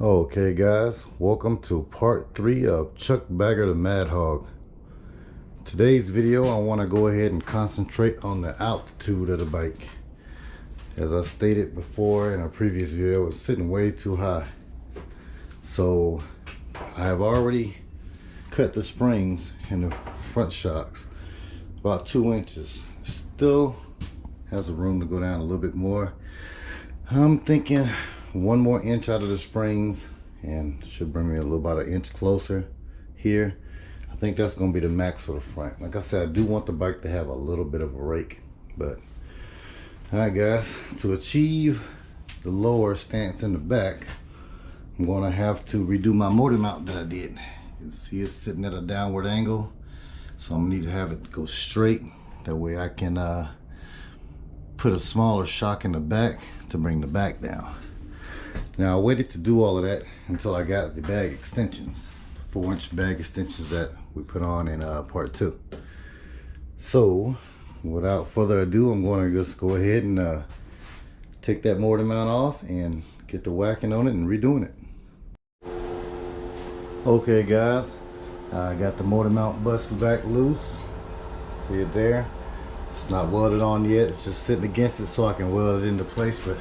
Okay guys, welcome to part 3 of Chuck Bagger the MADHOG. Today's video I want to go ahead and concentrate on the altitude of the bike. As I stated before in a previous video, it was sitting way too high. So I have already cut the springs in the front shocks about 2 inches. Still has a room to go down a little bit more. I'm thinking 1 more inch out of the springs and should bring me about an inch closer here. I think that's going to be the max for the front. Like I said, I do want the bike to have a little bit of a rake, but all right guys, to achieve the lower stance in the back, I'm going to have to redo my motor mount that I did. You can see it's sitting at a downward angle, so I'm gonna need to have it go straight. That way I can put a smaller shock in the back to bring the back down. Now I waited to do all of that until I got the bag extensions, 4-inch bag extensions that we put on in part 2. So without further ado, I'm going to just go ahead and take that motor mount off and get the whacking on it and redoing it. Okay guys, I got the motor mount busted back loose. See it there? It's not welded on yet, it's just sitting against it so I can weld it into place. But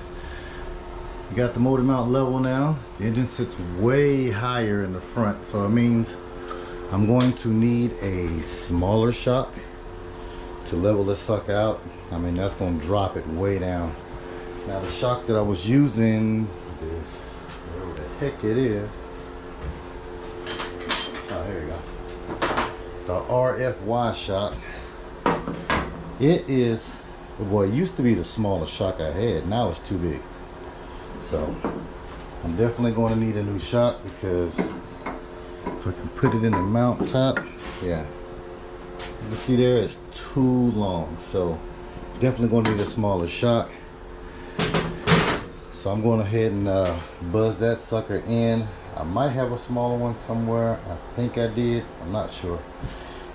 we got the motor mount level now. The engine sits way higher in the front, so it means I'm going to need a smaller shock to level this sucker out. I mean, that's going to drop it way down. Now the shock that I was using is, whatever the heck it is. Oh, here you go. The RFY shock. It is, well, it used to be the smallest shock I had. Now it's too big. So I'm definitely going to need a new shock, because if I can put it in the mount top, yeah, you can see there it's too long. So definitely going to need a smaller shock. So I'm going ahead and buzz that sucker in. I might have a smaller one somewhere. I think I did. I'm not sure.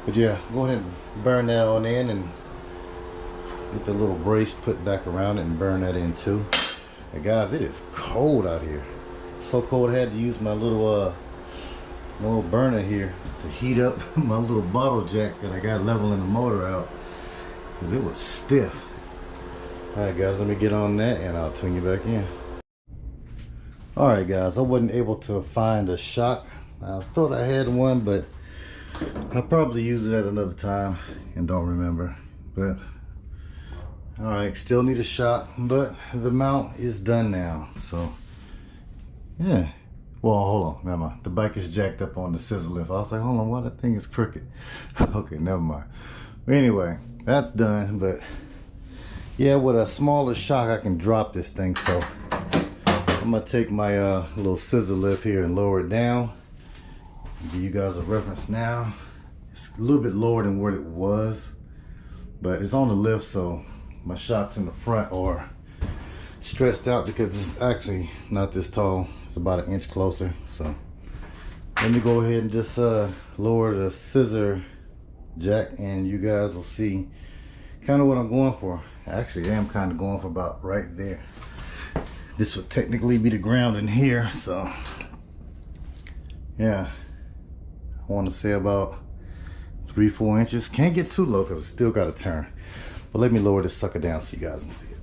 But yeah, go ahead and burn that on in and get the little brace put back around it and burn that in too. And guys, it is cold out here. It's so cold I had to use my little burner here to heat up my little bottle jack that I got leveling the motor out, because it was stiff. Alright guys, let me get on that and I'll tune you back in. Alright guys, I wasn't able to find a shock. I thought I had one, but I'll probably use it at another time and don't remember. But alright, still need a shock, but the mount is done now. So yeah, well, hold on, never mind. The bike is jacked up on the scissor lift. I was like, hold on, why that thing is crooked? Okay, never mind. But anyway, that's done. But yeah, with a smaller shock I can drop this thing. So I'm gonna take my little scissor lift here and lower it down. Give you guys a reference now. It's a little bit lower than what it was, but it's on the lift, so my shocks in the front are stretched out because it's actually not this tall. It's about 1 inch closer. So let me go ahead and just lower the scissor jack, and you guys will see kind of what I'm going for. Actually, I am kind of going for about right there. This would technically be the ground in here, so yeah, I want to say about 3-4 inches. Can't get too low because it's still got to turn. But let me lower this sucker down so you guys can see it.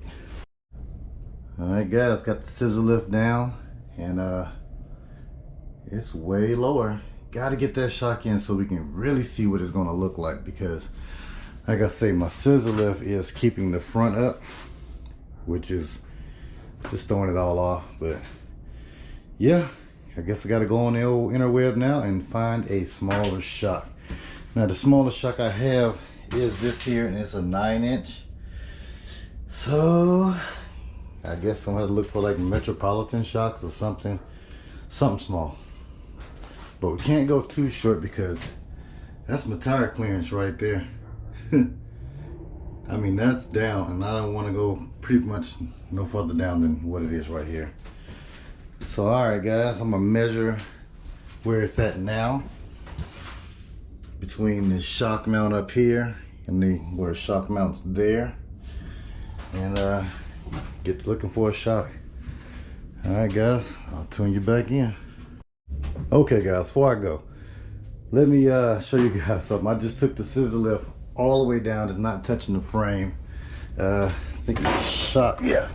Alright guys, got the scissor lift down, and it's way lower. Gotta get that shock in so we can really see what it's gonna look like, because like I say, my scissor lift is keeping the front up, which is just throwing it all off. But yeah, I guess I gotta go on the old interweb now and find a smaller shock. Now the smallest shock I have is this here, and it's a 9-inch. So I guess I'm gonna look for like Metropolitan shocks or something small. But we can't go too short because that's my tire clearance right there. I mean, that's down, and I don't want to go pretty much no further down than what it is right here. So alright guys, I'm gonna measure where it's at now, between the shock mount up here and where shock mount's there, and get looking for a shock. All right, guys, I'll tune you back in. Okay, guys, before I go, let me show you guys something. I just took the scissor lift all the way down. It's not touching the frame. I think it's shock. Yeah.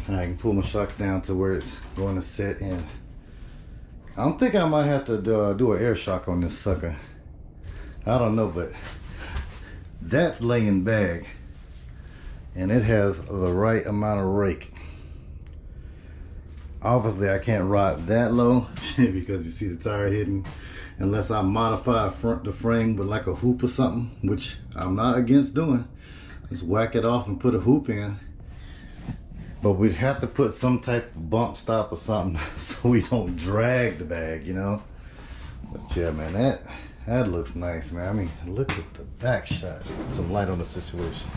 And I can pull my shocks down to where it's going to set in. I don't think I might have to do an air shock on this sucker. I don't know, but that's laying bag. And it has the right amount of rake. Obviously, I can't ride that low because you see the tire hitting. Unless I modify the frame with like a hoop or something, which I'm not against doing. Just whack it off and put a hoop in. But we'd have to put some type of bump stop or something so we don't drag the bag, you know. But yeah, man, that looks nice, man. I mean, look at the back shot. Some light on the situation.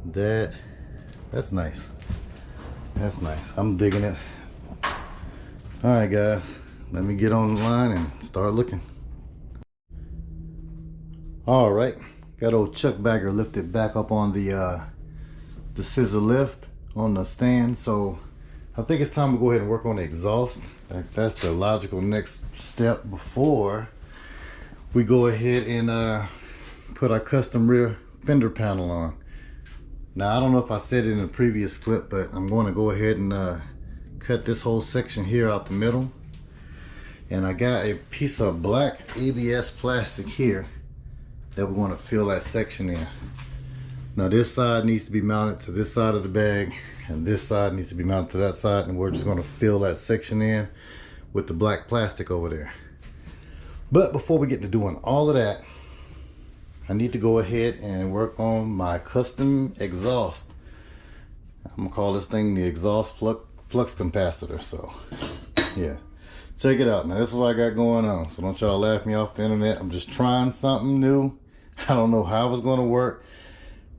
That's nice. That's nice. I'm digging it. All right, guys, let me get on the line and start looking. All right, got old Chuck Bagger lifted back up on the scissor lift on the stand. So I think it's time to go ahead and work on the exhaust. That's the logical next step before we go ahead and put our custom rear fender panel on. Now, I don't know if I said it in a previous clip, but I'm going to go ahead and cut this whole section here out the middle. And I got a piece of black ABS plastic here that we're going to fill that section in. Now, this side needs to be mounted to this side of the bag, and this side needs to be mounted to that side, and we're just going to fill that section in with the black plastic over there. But before we get to doing all of that, I need to go ahead and work on my custom exhaust. I'm gonna call this thing the exhaust flux capacitor. So yeah, check it out. Now this is what I got going on, so don't y'all laugh me off the internet. I'm just trying something new. I don't know how it's going to work,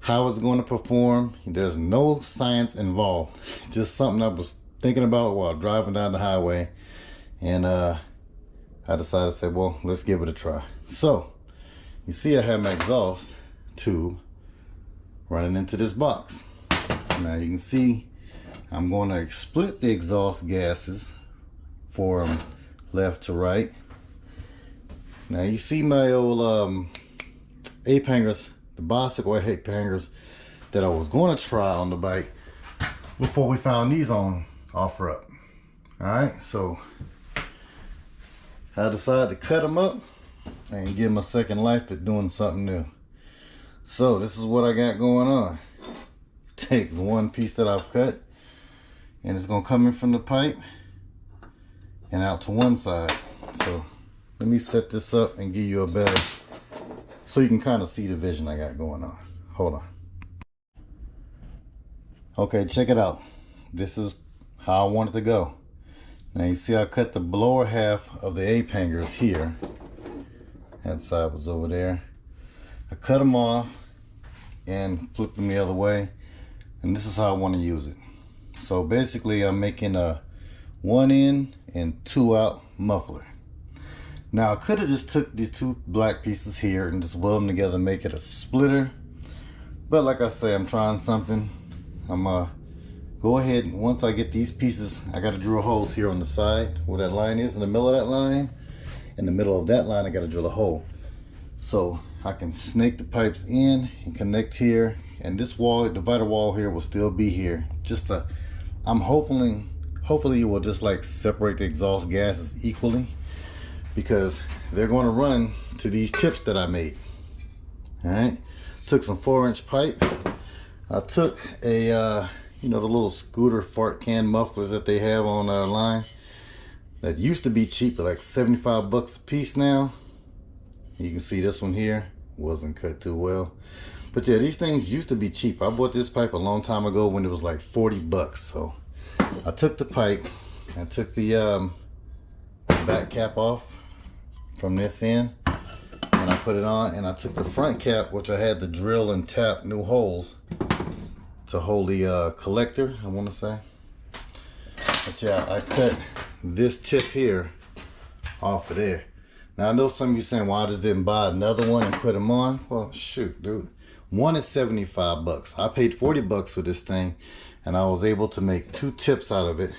how it's going to perform. There's no science involved, just something I was thinking about while driving down the highway, and I decided to say, well, let's give it a try. So you see I have my exhaust tube running into this box. Now you can see I'm going to split the exhaust gases from left to right. Now you see my old ape hangers, the bicycle ape hangers that I was going to try on the bike before we found these on offer up. Alright, so I decided to cut them up and give them a second life at doing something new. So this is what I got going on. Take one piece that I've cut, and it's gonna come in from the pipe and out to one side. So let me set this up and give you a better, so you can kind of see the vision I got going on. Hold on. Okay, check it out. This is how I want it to go. Now you see I cut the lower half of the ape hangers here. That side was over there. I cut them off and flipped them the other way, and this is how I want to use it. So basically I'm making a 1 in and 2 out muffler. Now I could have just took these two black pieces here and just weld them together and make it a splitter, but like I say, I'm trying something. I'm go ahead, and once I get these pieces, I got to drill holes here on the side where that line is. In the middle of that line, in the middle of that line, I got to drill a hole so I can snake the pipes in and connect here, and this wall, divider wall here, will still be here. Just to, I'm hopefully you will just like separate the exhaust gases equally, because they're going to run to these tips that I made. All right, took some 4-inch pipe. I took a you know, the little scooter fart can mufflers that they have on line that used to be cheap, but like 75 bucks a piece now. You can see this one here wasn't cut too well, but yeah, these things used to be cheap. I bought this pipe a long time ago when it was like 40 bucks. So I took the pipe and took the back cap off from this end, and I put it on, and I took the front cap, which I had to drill and tap new holes to hold the collector, I want to say. But yeah, I cut this tip here off of there. Now I know some of you saying, well, I just didn't buy another one and put them on. Well, shoot, dude, One is 75 bucks. I paid 40 bucks for this thing, and I was able to make 2 tips out of it.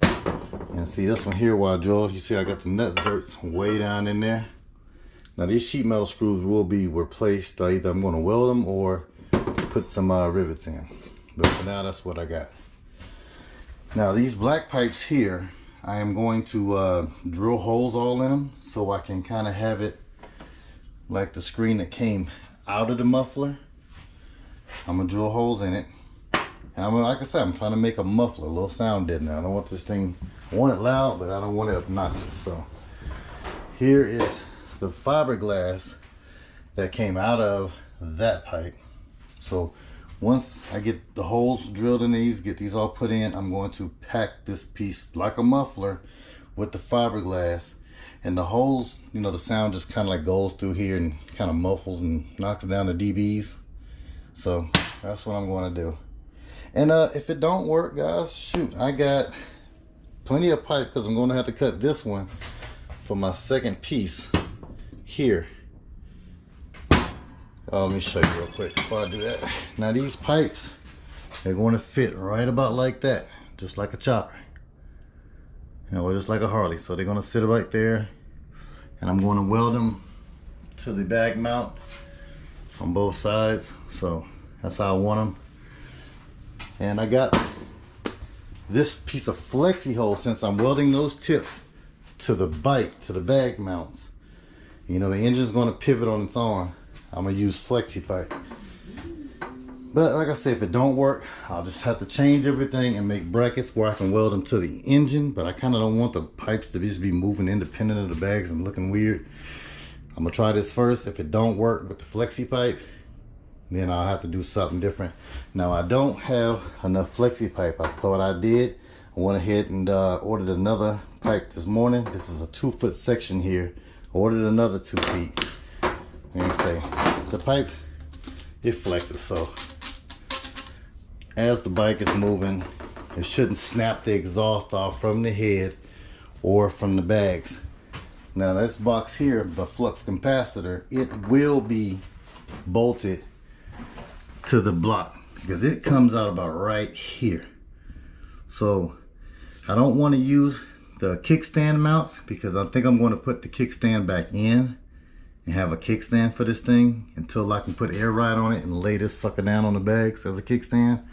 And see this one here where I drilled, you see I got the nut zerks way down in there. Now these sheet metal screws will be replaced. Either I'm going to weld them or put some rivets in. But for now, that's what I got. Now these black pipes here, I am going to drill holes all in them so I can kind of have it like the screen that came out of the muffler. I'm gonna drill holes in it. And like I said, I'm trying to make a muffler, a little sound deadener. I don't want this thing, I want it loud, but I don't want it obnoxious. So here is the fiberglass that came out of that pipe. So once I get the holes drilled in these, get these all put in, I'm going to pack this piece like a muffler with the fiberglass. And the holes, you know, the sound just kind of like goes through here and kind of muffles and knocks down the dBs. So that's what I'm going to do. And if it don't work, guys, shoot, I got plenty of pipe because I'm going to have to cut this one for my second piece here. Let me show you real quick before I do that. Now these pipes, they're going to fit right about like that, just like a chopper. You know, just like a Harley. So they're going to sit right there, and I'm going to weld them to the bag mount on both sides. So that's how I want them. And I got this piece of flexi hole, since I'm welding those tips to the bike, to the bag mounts. You know, the engine's going to pivot on its own. I'm going to use flexi pipe. But like I said, if it don't work, I'll just have to change everything and make brackets where I can weld them to the engine. But I kind of don't want the pipes to just be moving independent of the bags and looking weird. I'm going to try this first. If it don't work with the flexi pipe, then I'll have to do something different. Now, I don't have enough flexi pipe. I thought I did. I went ahead and ordered another pipe this morning. This is a 2-foot section here. I ordered another 2 feet. And you say, the pipe, it flexes. So as the bike is moving, it shouldn't snap the exhaust off from the head or from the bags. Now this box here, the flux capacitor, it will be bolted to the block because it comes out about right here. So I don't want to use the kickstand mounts because I think I'm going to put the kickstand back in and have a kickstand for this thing until I can put air ride on it and lay this sucker down on the bags as a kickstand.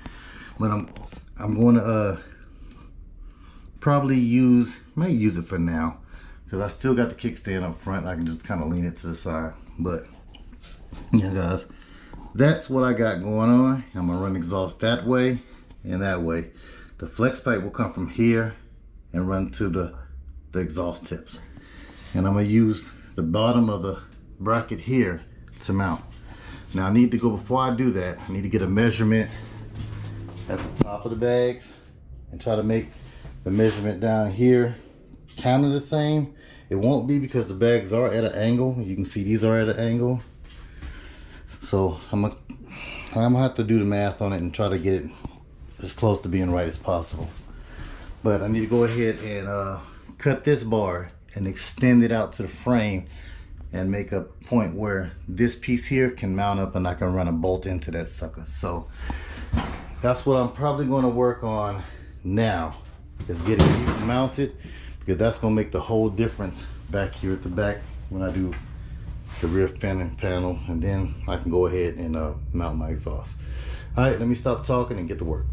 But I'm going to probably might use it for now because I still got the kickstand up front. I can just kind of lean it to the side. But yeah, guys, that's what I got going on. I'm gonna run exhaust that way and that way. The flex pipe will come from here and run to the exhaust tips. And I'm gonna use the bottom of the bracket here to mount. Now I need to go, before I do that, I need to get a measurement at the top of the bags and try to make the measurement down here kind of the same. It won't be because the bags are at an angle. You can see these are at an angle. So I'm gonna have to do the math on it and try to get it as close to being right as possible. But I need to go ahead and cut this bar and extend it out to the frame and make a point where this piece here can mount up and I can run a bolt into that sucker. So that's what I'm probably going to work on now, is getting these mounted, because that's going to make the whole difference back here at the back when I do the rear fender panel, and then I can go ahead and mount my exhaust. All right, let me stop talking and get to work.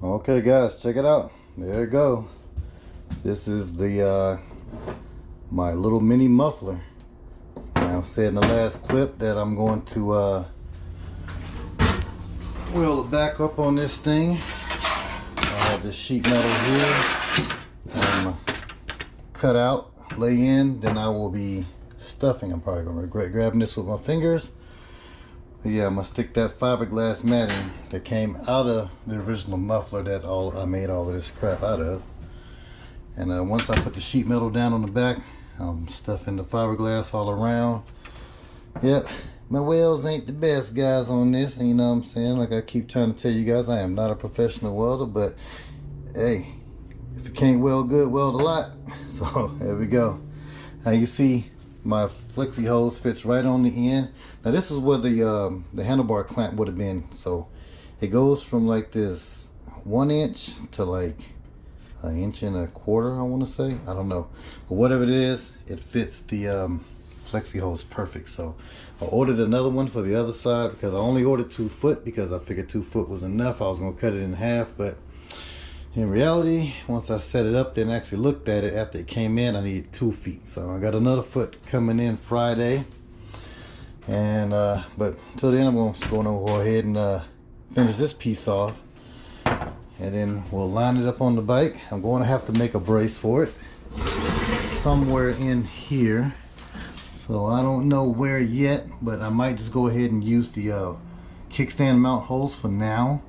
Okay guys, check it out. There it goes. This is the my little mini muffler. Now, I said in the last clip that I'm going to wheel it back up on this thing. I have this sheet metal here, cut out, lay in, then I will be stuffing. I'm probably gonna regret grabbing this with my fingers. But yeah, I'm gonna stick that fiberglass matting that came out of the original muffler that I made all of this crap out of. And once I put the sheet metal down on the back, I'm stuffing the fiberglass all around. Yep, my welds ain't the best, guys, on this. You know what I'm saying? Like I keep trying to tell you guys, I am not a professional welder, but hey, if you can't weld good, weld a lot. So there we go. Now you see my flexi hose fits right on the end. Now this is where the handlebar clamp would have been. So it goes from like this 1 inch to like 1.25 inches, I want to say. I don't know, but whatever it is, it fits the flexi hose perfect. So I ordered another one for the other side because I only ordered 2 foot because I figured 2 foot was enough. I was gonna cut it in half, but in reality, once I set it up, then actually looked at it after it came in, I needed 2 feet. So I got another foot coming in Friday. And but till then, I'm going to go ahead and finish this piece off, and then we'll line it up on the bike. I'm going to have to make a brace for it somewhere in here. So I don't know where yet, but I might just go ahead and use the kickstand mount holes for now,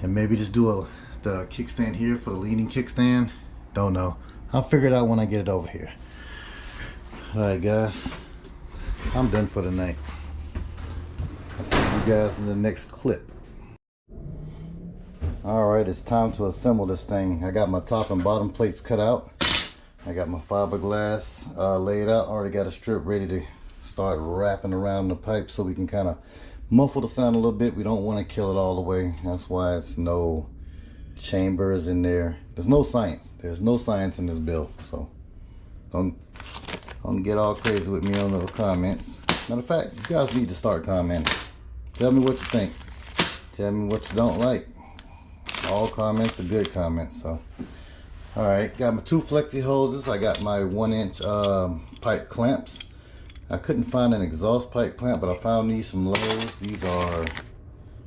and maybe just do the kickstand here for the leaning kickstand. Don't know. I'll figure it out when I get it over here. Alright guys, I'm done for the night. I'll see you guys in the next clip. Alright, it's time to assemble this thing. I got my top and bottom plates cut out. I got my fiberglass laid out. Already got a strip ready to start wrapping around the pipe so we can kind of muffle the sound a little bit. We don't want to kill it all the way. That's why it's no chambers in there. There's no science. There's no science in this build. So don't get all crazy with me on the comments. Matter of fact, you guys need to start commenting. Tell me what you think. Tell me what you don't like. All comments are good comments. So alright, got my 2 flexi hoses. I got my 1 inch pipe clamps. I couldn't find an exhaust pipe clamp, but I found these from Lowe's. These are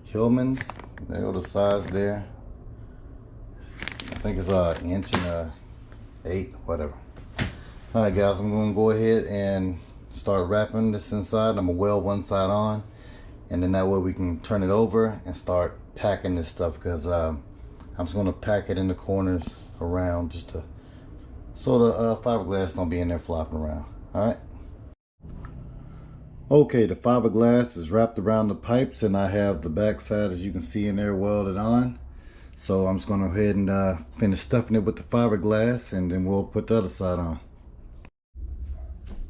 Hillman's. They go the size there. I think it's 1 inch and 1/8, whatever. Alright guys, I'm going to go ahead and start wrapping this inside. I'm going to weld one side on, and then that way we can turn it over and start packing this stuff, because I'm just going to pack it in the corners around just to so the fiberglass don't be in there flopping around. Alright. Okay, the fiberglass is wrapped around the pipes, and I have the back side, as you can see in there, welded on. So I'm just going to go ahead and finish stuffing it with the fiberglass, and then we'll put the other side on.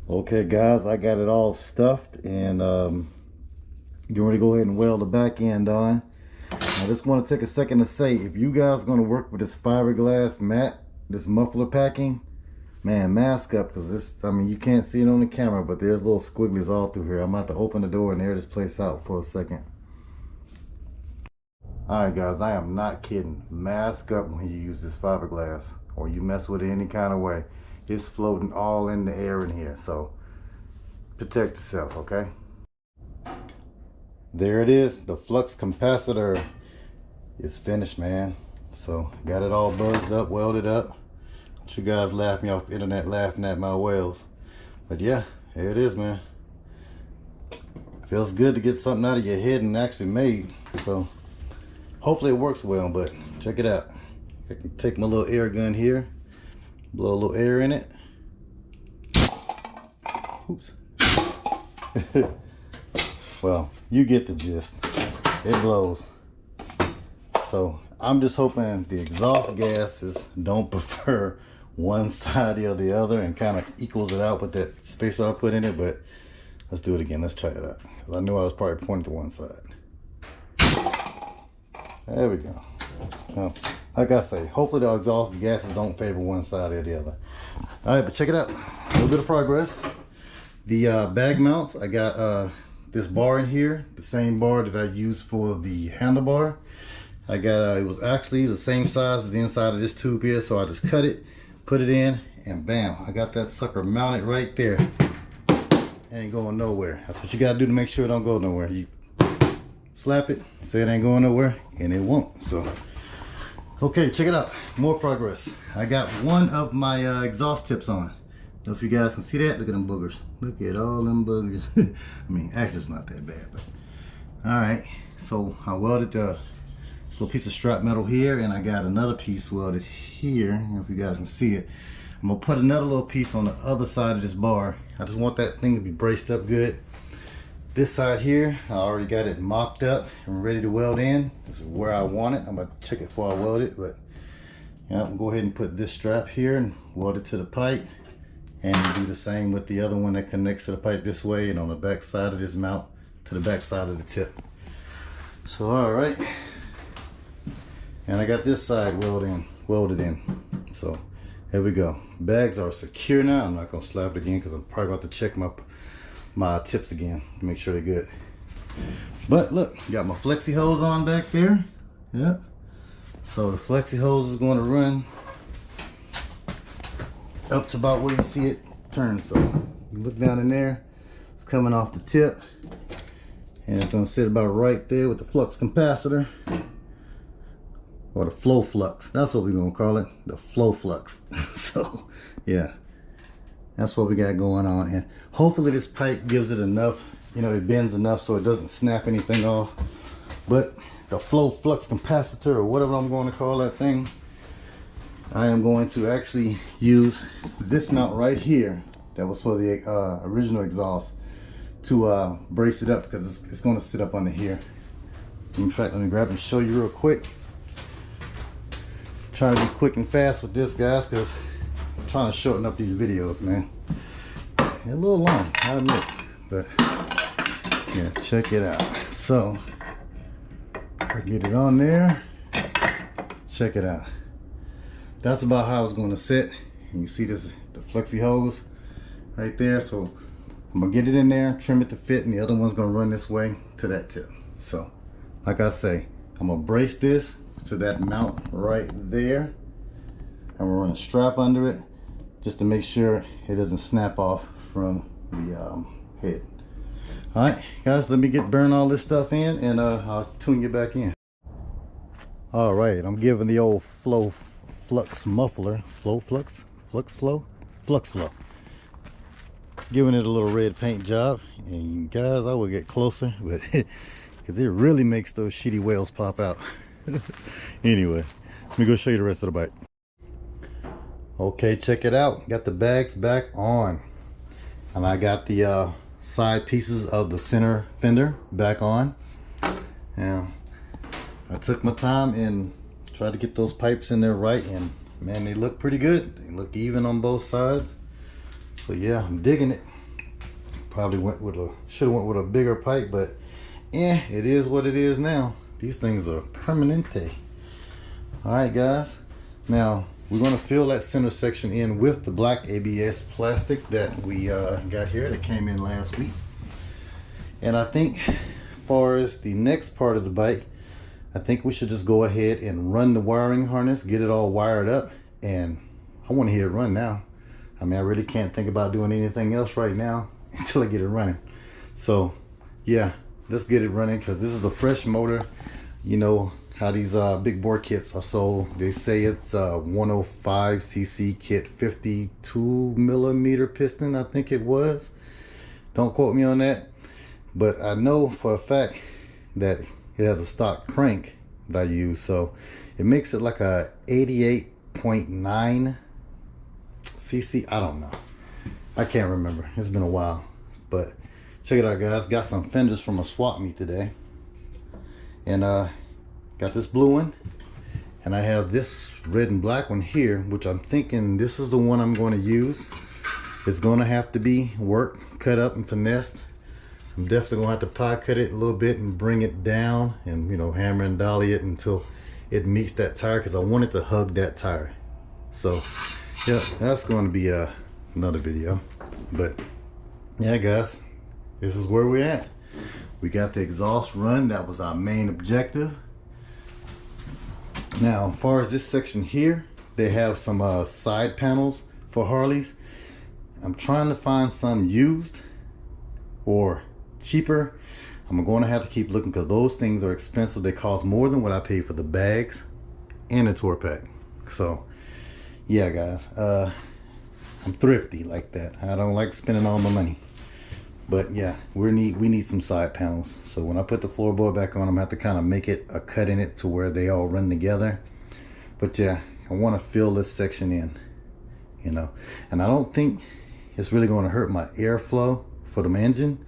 Okay guys, I got it all stuffed, and getting ready to go ahead and weld the back end on. I just want to take a second to say, if you guys are going to work with this fiberglass mat, this muffler packing, man, mask up, because this, I mean, you can't see it on the camera, but there's little squigglies all through here. I'm about to open the door and air this place out for a second. Alright guys, I am not kidding. Mask up when you use this fiberglass, or you mess with it any kind of way. It's floating all in the air in here, so protect yourself, okay? There it is. The flux capacitor is finished, man. So got it all buzzed up, welded up. You guys laugh me off the internet laughing at my welds, but yeah, here it is, man. Feels good to get something out of your head and actually made. So hopefully it works well, but check it out. I can take my little air gun here, blow a little air in it. Oops. Well, you get the gist. It blows. So I'm just hoping the exhaust gases don't prefer one side or the other, and kind of equals it out with that spacer I put in it. But let's do it again. Let's try it out, because I knew I was probably pointing to one side. There we go. Well, like I say, hopefully the exhaust gases don't favor one side or the other. All right, but check it out. A little bit of progress. The bag mounts, I got this bar in here, the same bar that I used for the handlebar. I got it was actually the same size as the inside of this tube here, so I just cut it, put it in, and bam, I got that sucker mounted right there. Ain't going nowhere. That's what you gotta do to make sure it don't go nowhere. You slap it, say it ain't going nowhere, and it won't. So okay, check it out. More progress. I got one of my exhaust tips on. Know if you guys can see that. Look at them boogers. Look at all them boogers. I mean, actually it's not that bad, but all right. So I welded this little piece of strap metal here, and I got another piece welded here. I don't know if you guys can see it. I'm gonna put another little piece on the other side of this bar. I just want that thing to be braced up good. This side here, I already got it mocked up and ready to weld in. This is where I want it. I'm gonna check it before I weld it, but yeah, I'm gonna go ahead and put this strap here and weld it to the pipe. And do the same with the other one that connects to the pipe this way, and on the back side of this mount to the back side of the tip. So all right, and I got this side welded in. So here we go. Bags are secure now. I'm not gonna slap it again because I'm probably about to check my tips again to make sure they're good. But look, got my flexi hose on back there. Yep. So the flexi hose is going to run up to about where you see it turn. So you look down in there, it's coming off the tip, and it's going to sit about right there with the flux capacitor, or the flow flux. That's what we're going to call it, the flow flux. So yeah, that's what we got going on. And hopefully this pipe gives it enough, you know, it bends enough so it doesn't snap anything off. But the flow flux capacitor, or whatever I'm going to call that thing, I am going to actually use this mount right here that was for the original exhaust to brace it up, because it's going to sit up under here. In fact, let me grab and show you real quick. Trying to be quick and fast with this, guys, because I'm trying to shorten up these videos, man. They're a little long, I admit, but yeah, check it out. So if I get it on there, check it out. That's about how it's going to sit. And you see this, the flexi hose right there. So I'm gonna get it in there, trim it to fit, and the other one's gonna run this way to that tip. So like I say, I'm gonna brace this to that mount right there. I'm gonna run a strap under it just to make sure it doesn't snap off from the head. All right, guys, let me burn all this stuff in, and I'll tune you back in. All right, I'm giving the old flux muffler, flux flow, giving it a little red paint job. And guys, I will get closer, but because it really makes those shitty whales pop out. Anyway, let me go show you the rest of the bike. Okay, check it out. Got the bags back on, and I got the side pieces of the center fender back on. Now I took my time and tried to get those pipes in there right, and man, they look pretty good. They look even on both sides. So yeah, I'm digging it. Probably should have went with a bigger pipe, but yeah, it is what it is now. These things are permanente. All right, guys, now we're going to fill that center section in with the black ABS plastic that we got here that came in last week. And I think as far as the next part of the bike, I think we should just go ahead and run the wiring harness, get it all wired up, and I want to hear it run now. I mean, I really can't think about doing anything else right now until I get it running. So yeah, let's get it running, because this is a fresh motor. You know how these big bore kits are sold. They say it's a 105 cc kit, 52 millimeter piston, I think it was. Don't quote me on that, but I know for a fact that it has a stock crank that I use, so it makes it like a 88.9 cc. I don't know, I can't remember, it's been a while. But check it out, guys. Got some fenders from a swap meet today, and got this blue one, and I have this red and black one here, which I'm thinking this is the one I'm going to use. It's going to have to be worked, cut up, and finessed. I'm definitely going to have to pie cut it a little bit and bring it down, and you know, hammer and dolly it until it meets that tire, because I want it to hug that tire. So yeah, that's going to be another video. But yeah, guys, this is where we're at. We got the exhaust run. That was our main objective. Now, as far as this section here, they have some side panels for Harleys. I'm trying to find some used or cheaper. I'm going to have to keep looking, because those things are expensive. They cost more than what I paid for the bags and the tour pack. So yeah, guys, I'm thrifty like that. I don't like spending all my money. But yeah, we need some side panels. So when I put the floorboard back on, I'm gonna have to kind of make it a cut in it to where they all run together. But yeah, I want to fill this section in, you know, and I don't think it's really going to hurt my airflow for the engine.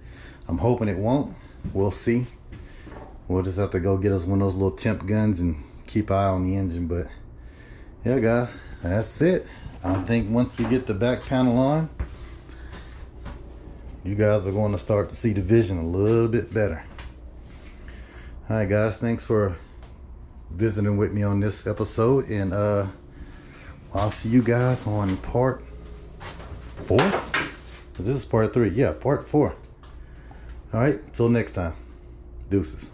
I'm hoping it won't. We'll see. We'll just have to go get us one of those little temp guns and keep an eye on the engine. But yeah, guys, that's it. I think once we get the back panel on, you guys are going to start to see the vision a little bit better. All right, guys, thanks for visiting with me on this episode, and I'll see you guys on part 4. This is part 3. Yeah, part 4. All right, till next time. Deuces.